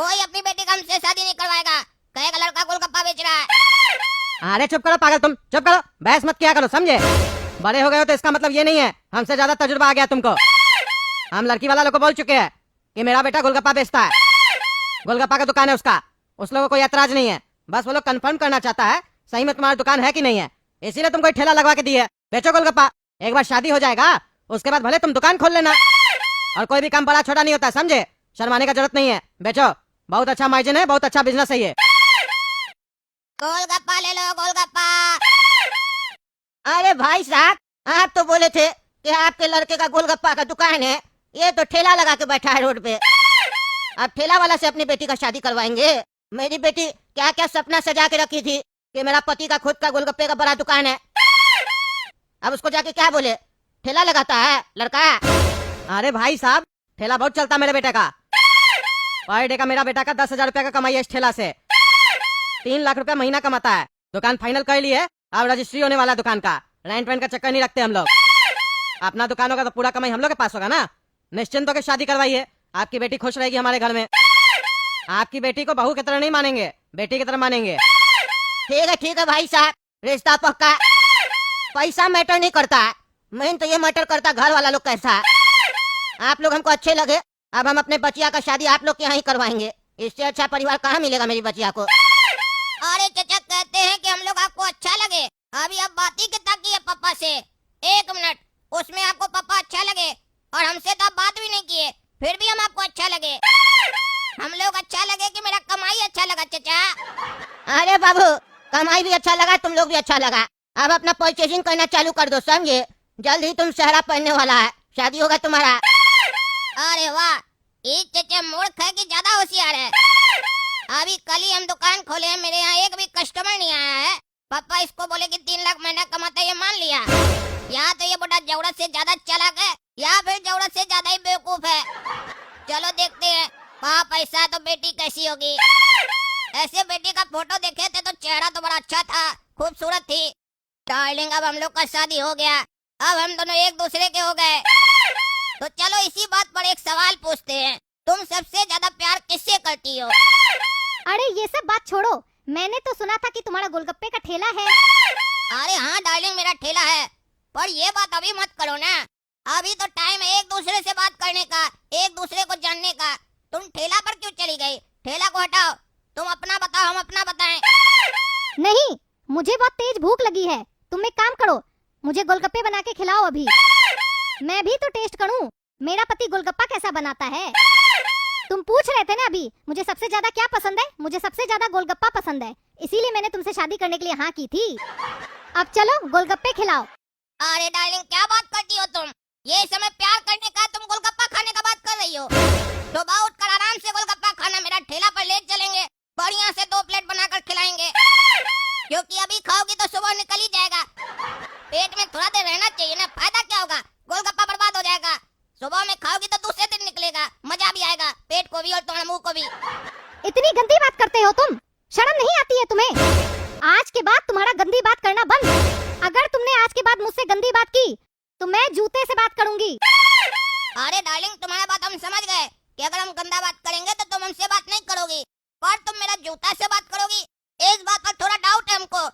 कोई अपनी बेटी का हमसे शादी नहीं करवाएगा, कहेगा लड़का गोलगप्पा बेच रहा है। अरे चुप करो पागल, तुम चुप करो, बहस मत किया करो, समझे? बड़े हो गए हो तो इसका मतलब ये नहीं है हमसे ज्यादा तजुर्बा आ गया तुमको। हम लड़की वाला लोग को बोल चुके हैं कि मेरा बेटा गोलगप्पा बेचता है, गोलगप्पा का दुकान है उसका, उस लोगों को कोई एतराज नहीं है। बस वो लोग कंफर्म करना चाहता है सही में तुम्हारा दुकान है कि नहीं है, इसीलिए तुमको एक ठेला लगवा के दी है। बेचो गोलगप्पा, एक बार शादी हो जाएगा उसके बाद भले तुम दुकान खोल लेना। और कोई भी काम बड़ा छोटा नहीं होता, समझे? शर्माने का जरूरत नहीं है, बेचो, बहुत अच्छा मार्जिन है, बहुत अच्छा बिजनेस है ये। गोलगप्पा ले लो, गोलगप्पा। अरे भाई साहब, आप तो बोले थे कि आपके लड़के का गोलगप्पा का दुकान है, ये तो ठेला लगा के बैठा है रोड पे। आप ठेला वाला से अपनी बेटी का शादी करवाएंगे? मेरी बेटी क्या क्या सपना सजा के रखी थी कि मेरा पति का खुद का गोलगप्पे का बड़ा दुकान है। अब उसको जाके क्या बोले, ठेला लगाता है लड़का? अरे भाई साहब, ठेला बहुत चलता मेरे बेटे का, पर डे का मेरा बेटा का 10,000 रुपया का कमाई है इस ठेला से, 3 लाख रुपया महीना कमाता है। दुकान फाइनल कर लिए, अब रजिस्ट्री होने वाला दुकान का, रेंट वेंट का चक्कर नहीं रखते हम लोग। अपना दुकान होगा तो पूरा कमाई हम लोग के पास होगा ना। निश्चिंत होकर शादी करवाइए, आपकी बेटी खुश रहेगी हमारे घर में। आपकी बेटी को बहू की तरह नहीं मानेंगे, बेटी की तरह मानेंगे। ठीक है भाई साहब, रिश्ता पक्का। पैसा मैटर नहीं करता, मेन तो ये मैटर करता घर वाला लोग कैसा है। आप लोग हमको अच्छे लगे, अब हम अपने बचिया का शादी आप लोग के यहाँ ही करवाएंगे। इससे अच्छा परिवार कहाँ मिलेगा मेरी बचिया को। अरे चचा कहते हैं कि हम लोग आपको अच्छा लगे, अभी अब बात ही कितना की है पापा से। 1 मिनट, उसमें आपको पापा अच्छा लगे और हमसे तो आप बात भी नहीं किए, फिर भी हम आपको अच्छा लगे। हम लोग अच्छा लगे कि मेरा कमाई अच्छा लगा चचा? अरे बाबू, कमाई भी अच्छा लगा, तुम लोग भी अच्छा लगा। अब अपना परचेसिंग करना चालू कर दो, समझे? जल्द ही तुम शहरा पहनने वाला है, शादी होगा तुम्हारा। अरे वाह, ये चचा मूर्ख है कि ज्यादा होशियार है। अभी कल ही हम दुकान खोले हैं, मेरे यहाँ एक भी कस्टमर नहीं आया है। पापा इसको बोले कि 3 लाख महीना कमाता है, ये मान लिया। या तो ये बड़ा जरूरत से ज्यादा चालाक है या फिर जरूरत से ज्यादा ही बेवकूफ है। चलो देखते हैं, पाप ऐसा तो बेटी कैसी होगी। ऐसे बेटी का फोटो देखे थे तो चेहरा तो बड़ा अच्छा था, खूबसूरत थी। डार्लिंग, अब हम लोग का शादी हो गया, अब हम दोनों एक दूसरे के हो गए। तो चलो इसी बात पर एक सवाल पूछते हैं, तुम सबसे ज्यादा प्यार किससे करती हो? अरे ये सब बात छोड़ो, मैंने तो सुना था कि तुम्हारा गोलगप्पे का ठेला है। अरे हाँ डार्लिंग, मेरा ठेला है, पर ये बात अभी मत करो ना। अभी तो टाइम है एक दूसरे से बात करने का, एक दूसरे को जानने का। तुम ठेला पर क्यों चली गई? ठेला को हटाओ, तुम अपना बताओ, हम अपना बताएं। नहीं, मुझे बहुत तेज भूख लगी है, तुम एक काम करो, मुझे गोलगप्पे बना के खिलाओ अभी, मैं भी तो टेस्ट करूं मेरा पति गोलगप्पा कैसा बनाता है। तुम पूछ रहे थे ना अभी मुझे सबसे ज्यादा क्या पसंद है, मुझे सबसे ज्यादा गोलगप्पा पसंद है, इसीलिए मैंने तुमसे शादी करने के लिए हाँ की थी। अब चलो गोलगप्पे खिलाओ। अरे डार्लिंग, क्या बात करती हो तुम? ये समय प्यार करने का, तुम गोलगप्पा खाने का बात कर रही हो। सुबह उठकर आराम से गोलगप्पा खाना, मेरा ठेला पर ले चलेंगे, बढ़िया से 2 प्लेट बनाकर खिलाएंगे। क्योंकि अभी खाओगी तो सुबह निकल ही जाएगा, पेट में थोड़ा देर रहना चाहिए ना। फायदा क्या होगा, गोलगप्पा बर्बाद हो जाएगा। सुबह में खाओगी तो दूसरे दिन निकलेगा, मजा भी आएगा, पेट को भी और तुम्हारे मुंह को भी। इतनी गंदी बात करते हो तुम, शर्म नहीं आती है तुम्हें? आज के बाद तुम्हारा गंदी बात करना बंद। अगर तुमने आज के बाद मुझसे गंदी बात की तो मैं जूते से बात करूंगी। अरे डार्लिंग, तुम्हारा बात हम समझ गए कि अगर हम गंदा बात करेंगे तो तुम हमसे बात नहीं करोगी, पर तुम मेरा जूता से बात करोगी। इस बात पर थोड़ा डाउट है हमको,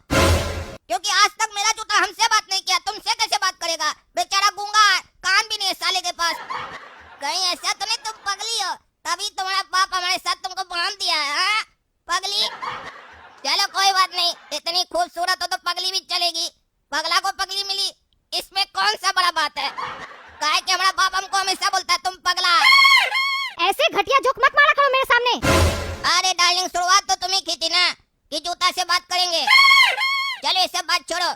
क्योंकि आज तक मेरा जूता हमसे बात नहीं किया, तुमसे कैसे बात करेगा? बेचारा गूंगा है, कान भी नहीं है साले के पास। कहीं ऐसा तो नहीं तुम पगली हो, तभी तुम्हारा बाप हमारे साथ तुमको बांध दिया है? हाँ पगली, चलो कोई बात नहीं, इतनी खूबसूरत हो तो पगली भी चलेगी। पगला को पगली मिली, इसमें कौन सा बड़ा बात है? काहे कि हमारा बाप हमको हमेशा बोलता है तुम पगला। ऐसे घटिया जोक मत मारा करो मेरे सामने। अरे डार्लिंग, शुरुआत तो तुम ही की थी ना कि जूता से बात करेंगे। चलो ये सब बात छोड़ो,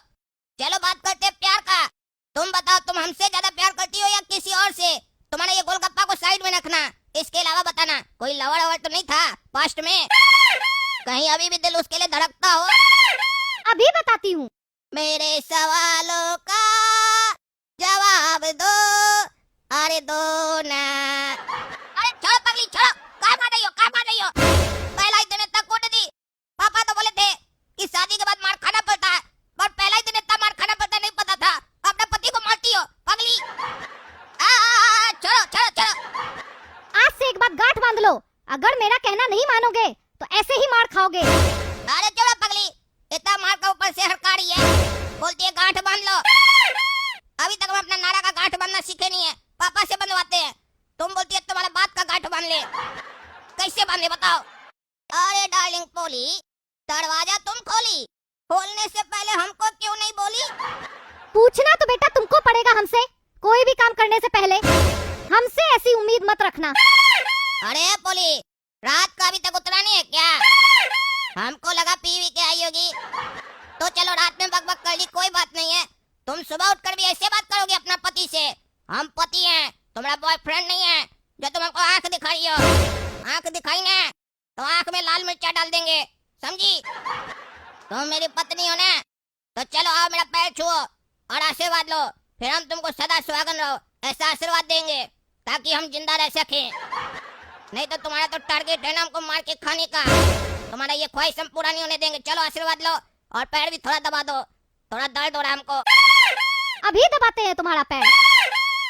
चलो बात करते हैं प्यार का। तुम बताओ, तुम हमसे ज्यादा प्यार करती हो या किसी और से? तुम्हारा ये गोलगप्पा को साइड में रखना, इसके अलावा बताना कोई लवर ववर तो नहीं था पास्ट में? कहीं अभी भी दिल उसके लिए धड़कता हो? अभी बताती हूँ। मेरे सवालों का जवाब दो, अरे दो ना। अरे छोड़ो पगली, छोड़ो, क्या मार रही हो, क्या मार रही हो? पहला ही दिन इतना कूट दी। पापा तो बोले थे कि शादी के बाद मार खाना पड़ता है, पर पहला ही दिन इतना मार खाना पड़ता नहीं पता था। अपने पति को मारती हो पगली। छोड़ो छोड़ो छोड़ो। आज से एक बात गांठ बांध लो, अगर मेरा कहना नहीं मानोगे तो ऐसे ही मार खाओगे। अरे चलो पगली, इतना मार का ऊपर से हड़काड़ी है, बोलती है गांठ बांध लो। अभी तक हम अपना नारा का गांठ बांधना सीखे नहीं है, पापा से बंधवाते हैं। तुम बोलती है तुम्हारा बात का गांठ बांध ले, कैसे बांधे बताओ? अरे डार्लिंग पोली, दरवाजा तुम खोली, खोलने से पहले हमको क्यों नहीं बोली? पूछना तो बेटा तुमको पड़ेगा हमसे, कोई भी काम करने से पहले। हमसे ऐसी उम्मीद मत रखना। अरे पोली, रात का अभी तक उतरा नहीं है क्या? हमको लगा पी के आई होगी, तो चलो रात में बकबक कर ली, कोई बात नहीं है। तुम सुबह उठकर भी ऐसे बात करोगे अपना पति से? हम पति हैं, तुम्हारा बॉयफ्रेंड नहीं है जो तुम हमको आंख दिखा रही हो। आंख दिखाई ना तो आंख में लाल मिर्चा डाल देंगे, समझी? तुम मेरी पत्नी हो ना, तो चलो आओ मेरा पैर छुओ और आशीर्वाद लो, फिर हम तुमको सदा सुहागन रहो ऐसा आशीर्वाद देंगे, ताकि हम जिंदा रह सकें। नहीं तो तुम्हारा तो टारगेट है ना हमको मार के खाने का। तुम्हारा ये ख्वाहिश हम पूरा नहीं होने देंगे। चलो आशीर्वाद लो और पैर भी थोड़ा दबा दो, थोड़ा दर्द हो रहा है हमको। अभी दबाते हैं तुम्हारा पैर।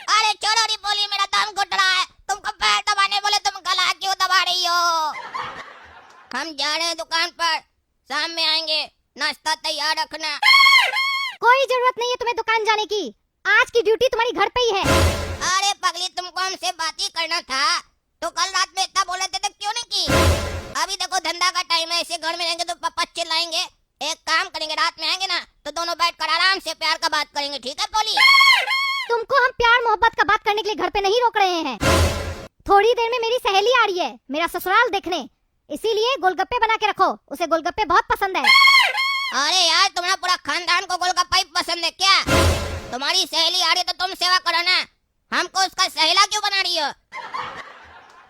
अरे छोड़ो री बोली, मेरा दम घुट रहा है, तुमको पैर दबाने बोले तुम गला क्यों दबा रही हो? हम जा रहे हैं दुकान पर, शाम में आएंगे, नाश्ता तैयार रखना। कोई जरूरत नहीं है तुम्हें दुकान जाने की, आज की ड्यूटी तुम्हारी घर पे ही है। अरे पगली, तुमको हमसे बात ही करना था तो कल रात में इतना बोले थे तो क्यों नहीं की? अभी देखो धंधा का टाइम है, ऐसे घर में रहेंगे तो पापा चिल्लाएंगे। एक काम करेंगे, रात में आएंगे ना तो दोनों बैठकर आराम से प्यार का बात करेंगे, ठीक है पोली? तुमको हम प्यार मोहब्बत का बात करने के लिए घर पे नहीं रोक रहे हैं। थोड़ी देर में मेरी सहेली आ रही है मेरा ससुराल देखने, इसीलिए गोलगप्पे बना के रखो, उसे गोलगप्पे बहुत पसंद है। अरे यार, तुम्हारा पूरा खानदान को गोलगप्पा ही पसंद है क्या? तुम्हारी सहेली आ रही तो तुम सेवा करो ना, हमको उसका सहेला क्यों बना रही हो?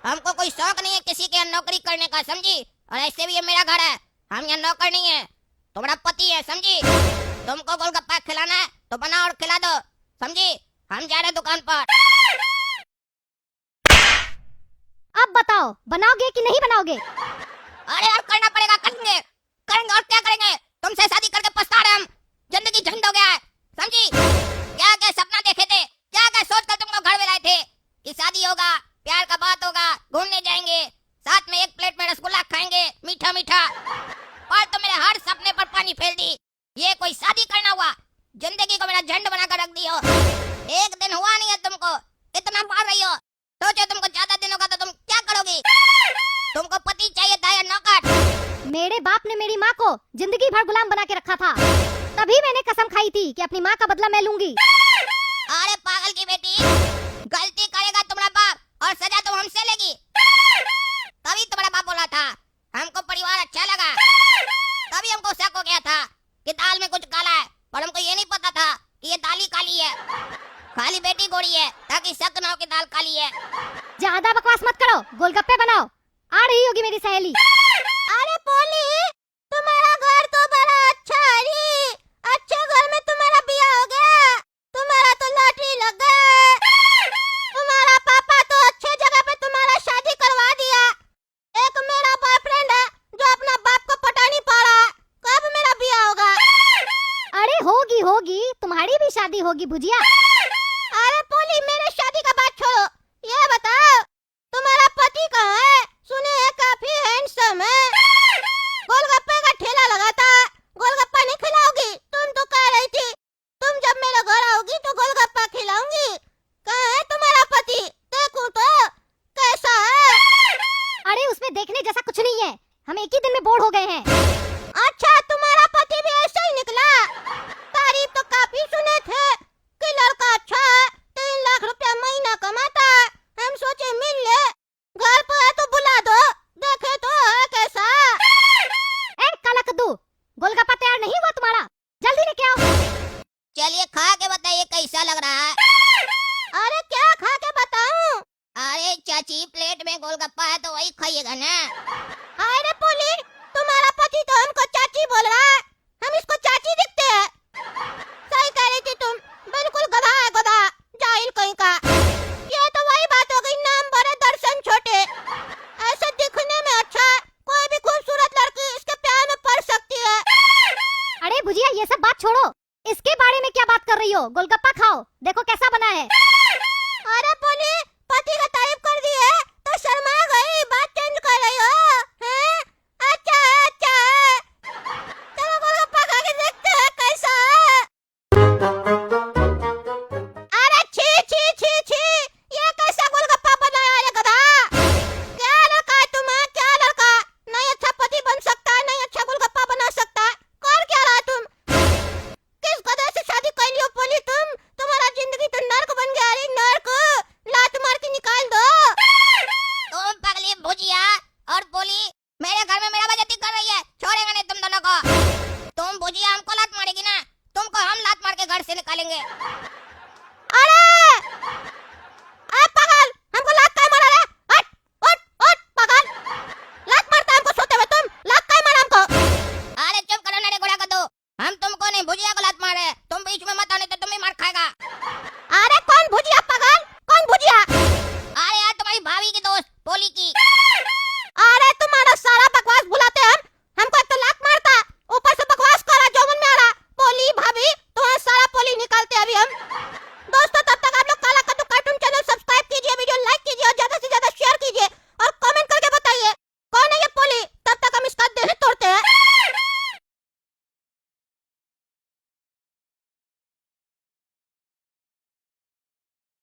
हमको कोई शौक नहीं है किसी के यहाँ नौकरी करने का, समझी? और ऐसे भी ये मेरा घर है, हम यहाँ नौकर नहीं है, तुम्हारा पति है, समझी? तुमको गोलगप्पा खिलाना है तो बना और खिला दो, समझी? हम जा रहे हैं दुकान पर। अब बताओ बनाओगे कि नहीं बनाओगे? अरे यार, करना पड़ेगा, करेंगे करेंगे और क्या करेंगे? तुमसे शादी करके पछता रहे हम, जिंदगी झंड हो गया है, समझी? क्या क्या सपना देखे थे, क्या क्या सोच कर तुमको घर में लाए थे कि शादी होगा, प्यार का बात होगा, घूमने जाएंगे, साथ में एक प्लेट में रसगुल्ला खाएंगे मीठा मीठा, और तुम मेरे हर सपने पर पानी फेर दी। ये कोई शादी करना हुआ? जिंदगी को मेरा झंड बनाकर रख दी हो। एक दिन हुआ नहीं है तुमको, इतना मार रही हो, सोचो तुमको ज्यादा दिन होगा तो तुम क्या करोगी? तुमको पति चाहिए था या नौकर? मेरे बाप ने मेरी माँ को जिंदगी भर गुलाम बना के रखा था, तभी मैंने कसम खाई थी कि अपनी माँ का बदला मैं लूंगी। अरे पागल की बेटी, गलती करेगा तुम्हारा बाप और सजा तुम हमसे लेगी। तभी तुम्हारा बाप बोला था हमको परिवार अच्छा लगा, तभी हमको शक हो गया था कि दाल में कुछ काला है, पर हमको ये नहीं पता था कि ये दाल ही काली है, खाली बेटी गोरी है, ताकि शक ना हो कि दाल काली है। ज्यादा बकवास मत करो, गोलगप्पे बनाओ, आ रही होगी मेरी सहेली। अरे पोली, तुम्हारा घर तो बड़ा अच्छा है, अच्छे घर में तुम्हारा बियाह हो गया, तुम्हारा तो लॉटरी लग गया। तुम्हारा पापा तो अच्छे जगह पे तुम्हारा शादी करवा दिया। एक मेरा बॉयफ्रेंड है जो अपना बाप को पटा नहीं पा रहा, कब मेरा बियाह होगा? अरे होगी होगी, तुम्हारी भी शादी होगी भुजिया। अरे पोली, मेरे शादी का बात छोड़ो, ये बताओ तुम्हारा पति कहाँ है? सुने है काफी हैंडसम है, गोलगप्पे का ठेला लगाता है, गोलगप्पा नहीं खिलाओगी? तुम तो कह रही थी तुम जब मेरे घर आओगी तो गोलगप्पा खिलाऊंगी। कहाँ है तुम्हारा पति? देखूं तो कैसा है? अरे उसमें देखने जैसा कुछ नहीं है, हम एक ही दिन में बोर हो गए हैं। अच्छा, तुम्हारा पति भी ऐसा ही निकला? तारीफ तो काफी सुने थे कि लड़का अच्छा है, 3 लाख रुपया महीना कमाता है। हम सोचे मिल ले, घर पर है तो बुला दो, देखे तो है कैसा। ए काला कद्दू, गोलगप्पा तैयार नहीं हुआ तुम्हारा, जल्दी लेके आओ। चलिए खा के बताइए कैसा लग रहा है। अरे क्या खा के बताऊं? अरे चाची, प्लेट में गोलगप्पा है तो वही खाइएगा ना। अरे पोली, तुम्हारा पति तो हमको चाची बोल रहा है, हम इसको चाची दिखते हैं। सही कह रही थी तुम, बिल्कुल गधा है गधा, जाहिल कहीं का। ये तो वही बात हो गई, नाम बड़े दर्शन छोटे। ऐसे दिखने में अच्छा है, कोई भी खूबसूरत लड़की इसके प्यार में पड़ सकती है। अरे भुजिया ये सब बात छोड़ो, इसके बारे में क्या बात कर रही हो? गोलगप्पा खाओ, देखो कैसा बना है।